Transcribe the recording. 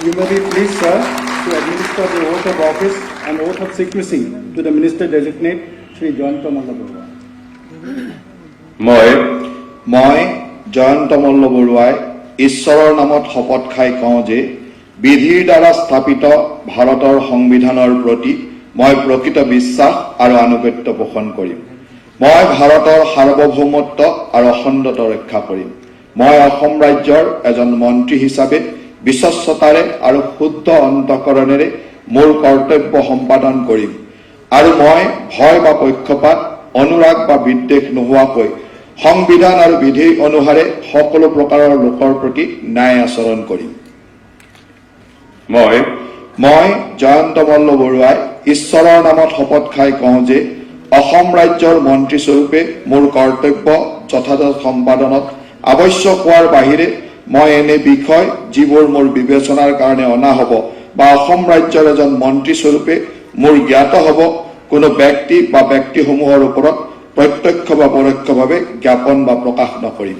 You may be pleased, sir, to administer the oath of office and oath of secrecy to the Minister Designate, Shri Jayanta Malla Barua. মই জয়ন্ত মল্ল বৰুৱাই ঈশ্বৰৰ নামত শপত খাই কওঁ যে বিধিৰ দ্বাৰা স্থাপিত ভাৰতৰ সংবিধানৰ প্ৰতি মই প্ৰকৃত বিশ্বাস আৰু আনুগত্য পোষণ কৰিম। মই ভাৰতৰ সাৰ্বভৌমত্ব আৰু অখণ্ডতা ৰক্ষা কৰিম। মই অসম ৰাজ্যৰ এজন মন্ত্ৰী হিচাপে বিশ্বস্ততাৰে আৰু শুদ্ধ অন্তঃকৰণেৰে মোৰ কৰ্তব্য সম্পাদন কৰিম আৰু মই ভয় বা পক্ষপাত অনুৰাগ বা বিদ্বেষ নোহোৱাকৈ সংবিধান আৰু বিধি অনুসাৰে সকলো প্ৰকাৰৰ লোকৰ প্ৰতি ন্যায় আচৰণ কৰিম। মই জয়ন্ত মল্ল বৰুৱাই ঈশ্বৰৰ নামত শপত খাই কওঁ যে অসম ৰাজ্যৰ মন্ত্ৰী স্বৰূপে মোৰ কৰ্তব্য যথাযথ সম্পাদনত আৱশ্যক হোৱাৰ বাহিৰে মই এনে বিষয় যিবোৰ মোৰ বিবেচনাৰ কাৰণে অনা হ'ব বা অসম ৰাজ্যৰ এজন মন্ত্ৰী স্বৰূপে মোৰ জ্ঞাত হ'ব কোনো ব্যক্তি বা ব্যক্তিসমূহৰ ওপৰত প্ৰত্যক্ষ বা পৰোক্ষভাৱে জ্ঞাপন বা প্ৰকাশ নকৰিম।